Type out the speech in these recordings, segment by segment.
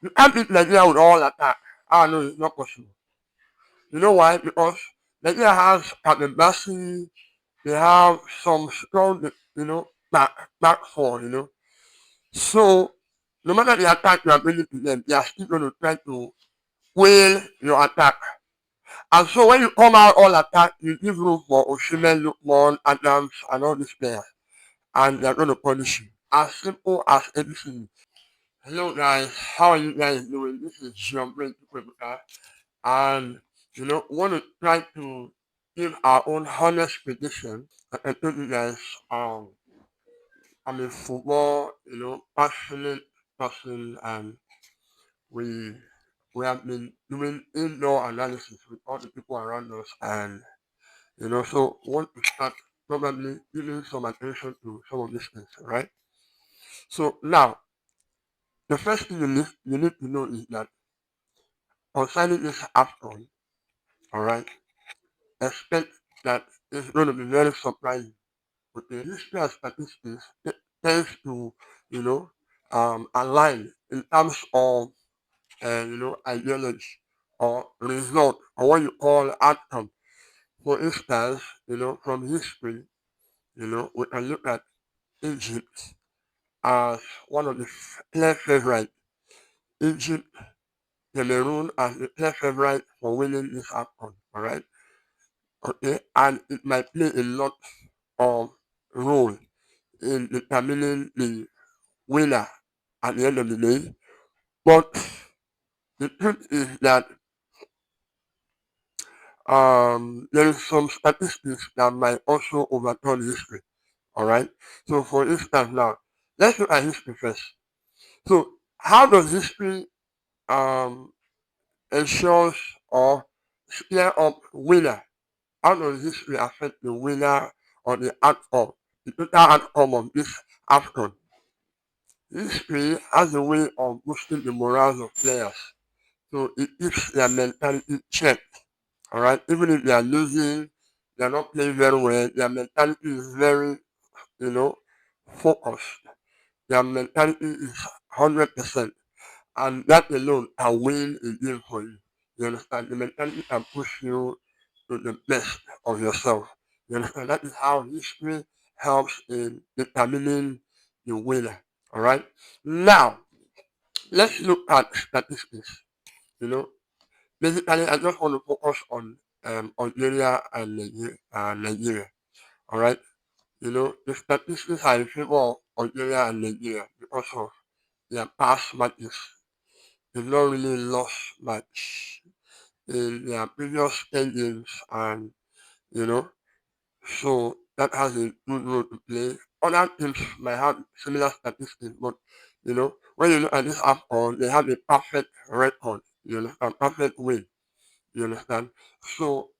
You can't beat Nigeria with all attack. Ah, no, it's not possible. You know why? Because Nigeria has Captain Bassi, they have some strong, back four, So, no matter the attack you are bringing to them, they are still going to try to whale your attack. And so when you come out all attack, you give room for Osimhen, Lukman, Adams, and all these players. And they're going to punish you. As simple as anything. Hello guys, how are you guys doing? This is John Brent, and want to try to give our own honest prediction. I told you guys, I'm a football, passionate person, and we we have been doing indoor analysis with all the people around us, and so want to start probably giving some attention to some of these things, right? So now, the first thing you need to know is that concerning this Afcon, all right, expect that it's going to be very surprising. But the history and statistics tends to, you know, align in terms of, ideology or result or what you call outcome. For instance, from history, we can look at Egypt as one of the clear favorites. Egypt, Cameroon as the clear favorite for winning this Afcon, all right? Okay, and it might play a lot of role in determining the winner at the end of the day. But the truth is that there is some statistics that might also overturn history. All right. So for instance, now let's look at history first. So how does history um ensures or steer up winner? How does history affect the winner or the total outcome of this Afcon? History has a way of boosting the morals of players. So it keeps their mentality checked. Alright? Even if they are losing, they are not playing very well, their mentality is very, you know, focused. Their mentality is 100%. And that alone can win a game for you. You understand? The mentality can push you to the best of yourself. You understand? That is how history helps in determining the winner. Alright? Now, let's look at statistics. You know, basically, I just want to focus on Algeria and Nigeria. All right, the statistics are in favor of Algeria and Nigeria because of their past matches. They've not really lost much in their previous 10 games, and you know, so that has a good role to play. Other teams might have similar statistics, but when you look at this AFCON, they have a perfect record. You know, a perfect win. You understand? So,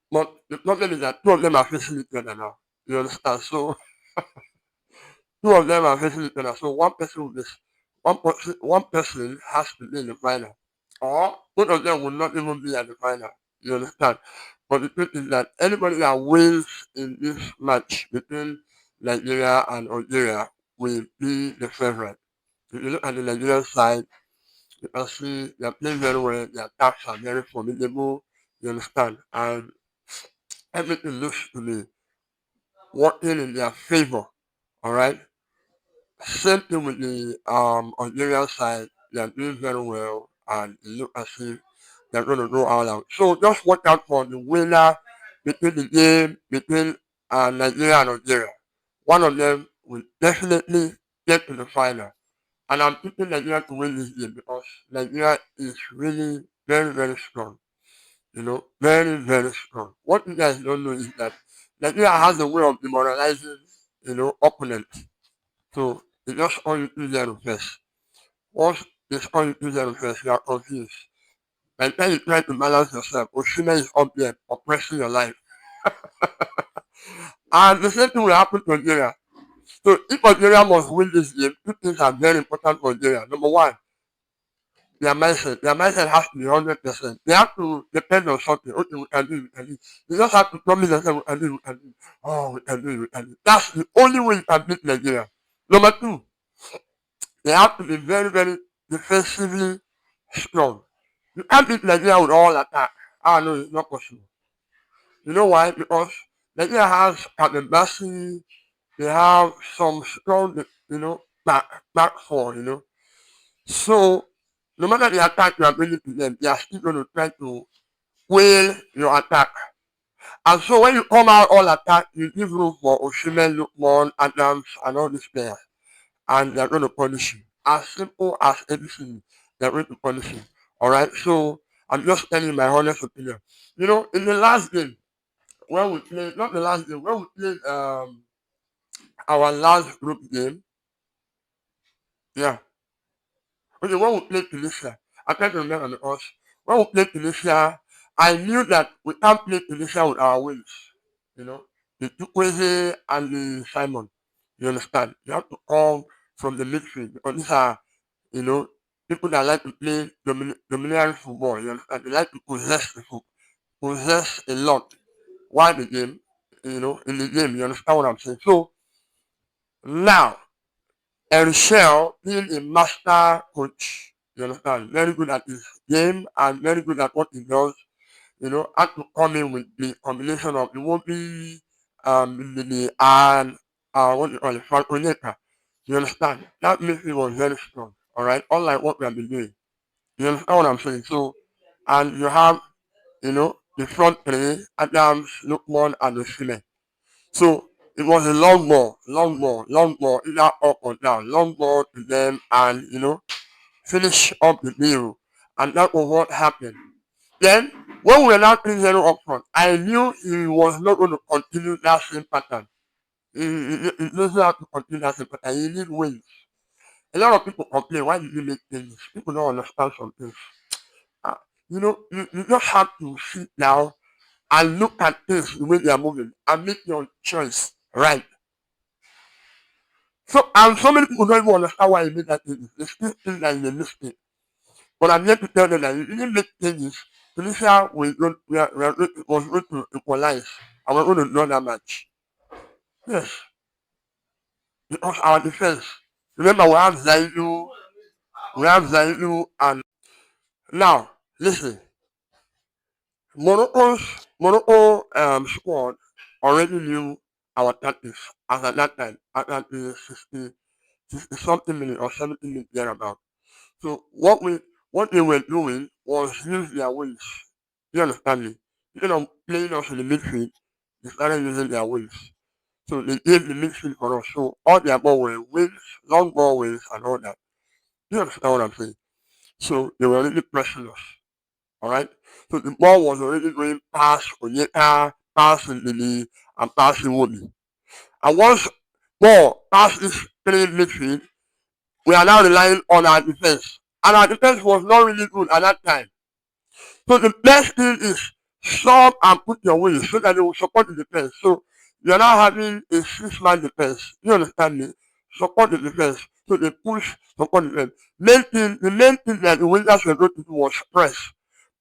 but the problem is that two of them are facing each other now. You understand? So, two of them are facing each other. So, one person has to be in the final, or both of them will not even be at the final. You understand? But the truth is that anybody that wins in this match between Nigeria and Algeria will be the favorite. If you look at the Nigerian side, you can see they're playing very well. Their attacks are very formidable. You understand? And everything looks to be working in their favor. All right. Same thing with the Algerian side. They are doing very well, and it looks as if they're going to go all out. So just watch out for the winner between the game between Nigeria and Algeria. One of them will definitely get to the final. And I'm picking Nigeria to win this game because Nigeria is really very, very strong. Very, very strong. What you guys don't know is that Nigeria has a way of demoralizing, opponents. So it's just all you do there first. Once it's all you do there first, you are confused. By the time you try to balance yourself, Oshima is up there oppressing your life. And the same thing will happen to Nigeria. So if Nigeria must win this game, two things are very important for Nigeria. Number one, their mindset has to be 100%. They have to depend on something. Okay, we can do it, we can do it. They just have to promise themselves we can do it, we can do it. Oh, we can do it, we can do it. That's the only way you can beat Nigeria. Number two, they have to be very, very defensively strong. You can't beat Nigeria with all attack. Ah, no, it's not possible. You know why? Because Nigeria has Captain Bassi, they have some strong, back four, So, no matter the attack you are bringing to them, they are still going to try to whale your attack. And so when you come out all attack, you give room for Osimhen, Lukman, Adams, and all these players. And they're going to punish you. As simple as anything, they're going to punish you. Alright, so I'm just telling you my honest opinion. In the last game, when we played, not the last game, when we played our last group game, yeah, okay, when we played Tunisia, I can't remember because when we played Tunisia, I knew that we can't play Tunisia with our wings. You know, the Chukwueze and the Simon. You understand? You have to come from the midfield because these are, you know, people that like to play dominant football. You understand? They like to possess the football, possess a lot. Why the game? In the game. You understand what I'm saying? So now, Shell being a master coach, you understand, very good at his game and very good at what he does, had to come in with the combination of Iwobi, and what do you call it, Falconeca. You understand? That midfield was very strong, alright? Unlike what we have been doing. You understand what I'm saying? So, and you have, the front three, Adams, Lukman, and Osimhen. So it was a long ball, either up or down, long ball to them, and finish up the deal. And that was what happened. Then when we were now 3-0 up front, I knew he was not going to continue that same pattern. He doesn't have to continue that same pattern. He needs wins. A lot of people complain, why did you make things? People don't understand some things. Uh, you just have to sit down and look at things the way they are moving and make your choice right. And so many people don't even understand why he made that changes. They still think that he's a mistake. But I'm here to tell them that he didn't make changes. Tunisia was going to equalize and we're going to draw that match. Yes, because our defense. Remember, we have Zaidu, and now, listen, Morocco squad already knew our tactics as at that time, at the 60 something minute or 70 minutes thereabout. So what they were doing was use their wings. You understand me? Instead of playing us in the midfield, they started using their wings. So they gave the midfield for us. So all their ball were wings, long ball wings and all that. You understand what I'm saying? So they were already pressing us. Alright? So the ball was already going past Onyeka, past Lily, and past Iwobi. And once ball past this playing midfield, we are now relying on our defense. And our defense was not really good at that time. So the best thing is sub and put your wings so that they will support the defense. So you're now having a 6-man defense. You understand me? Support the defense. So they push, support the defense. The main thing that the wingers were going to do was press.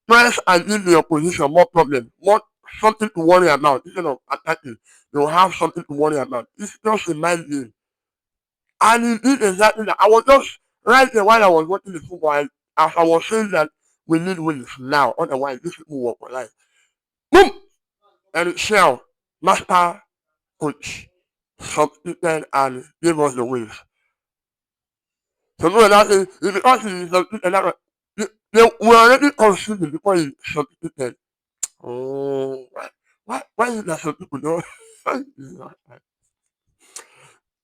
Press and give the opposition more problem, more something to worry about instead of attacking. They will have something to worry about. It's just a mind game. And he did exactly that. I was just right there while I was watching the football, and as I was saying that we need wins now, otherwise this will work for life. Boom! And Shell, master coach, substituted and gave us the wins. So no, that is because he substituted that they were already conceding before he substituted. Oh, why is that some people don't?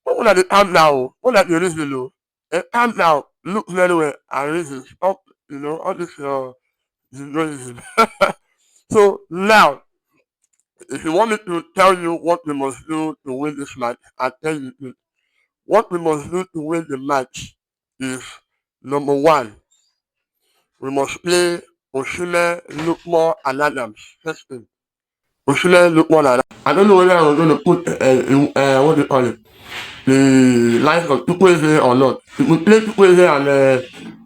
What would they calm down? What that you listen to? Calm down, look very well, and listen. Stop, all this noise. So now, if you want me to tell you what we must do to win this match, I tell you this. What we must do to win the match is number one, we must play Osimhen, Lukman, and Adams. First thing. Osimhen, Lukman, and Adams. I don't know whether I'm going to put, what do you call it? The likes of Chukwueze or not. If we play Chukwueze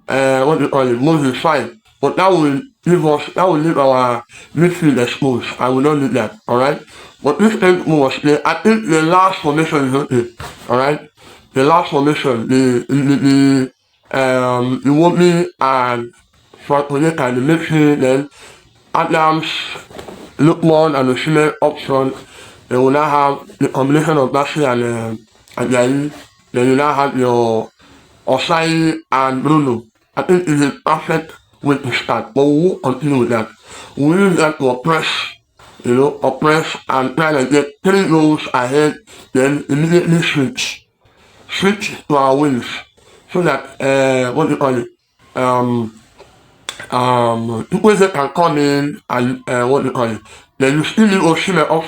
and what do you call it, Moses fine. But that will leave our midfield exposed. I will not need that. Alright? But this time we must play. I think the last formation is okay. Alright? The last formation, the Iwobi and front with and the midfield, then Adams, Lukman and Osimhen up front. They will now have the combination of Bassi and Yayi. Then you now have your Osai and Bruno. I think it's a perfect way to start, but we will continue with that. We will use that to oppress, oppress and try to get 3 goals ahead, then immediately switch to our wings, so that what do you call it? People that can come in and what do you call it? Then you still leave Osimhen up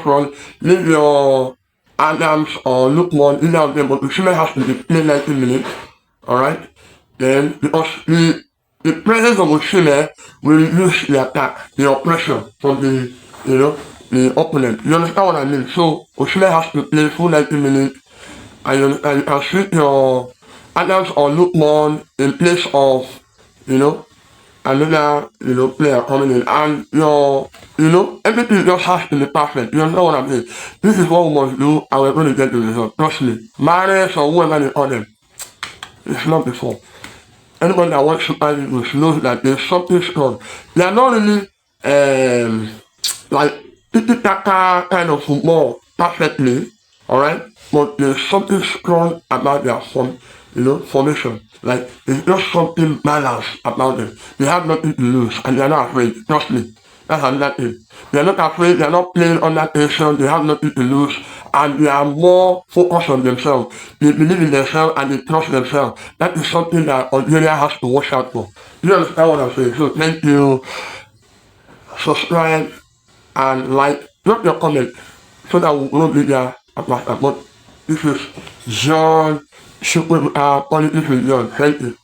front, leave your Adams or Lukman, either of them, but Osimhen has to be playing 90 minutes, alright? Then because the presence of Osimhen will reduce the attack, the oppression from the opponent. You understand what I mean? So Osimhen has to play full 90 minutes, and you can switch your Adams or Lukman in place of, another, player coming in, and everything just has to be perfect. You understand what I'm saying? This is what we must do, and we're going to get the result. Trust me. Mares or whoever they call them, it's not before. Anybody that wants Super Eagles knows that there's something strong. They are not really like tiki-taka kind of football perfectly, alright? But there's something strong about their formation. Like there's just something balanced about them. They have nothing to lose and they're not afraid. Trust me. That's another thing. They're not afraid, they're not playing under tension, they have nothing to lose, and they are more focused on themselves. They believe in themselves and they trust themselves. That is something that Algeria has to watch out for. You understand what I'm saying? So thank you. Subscribe and like. Drop your comment so that we won't be there at my. But this is John. Politics with John. Thank you.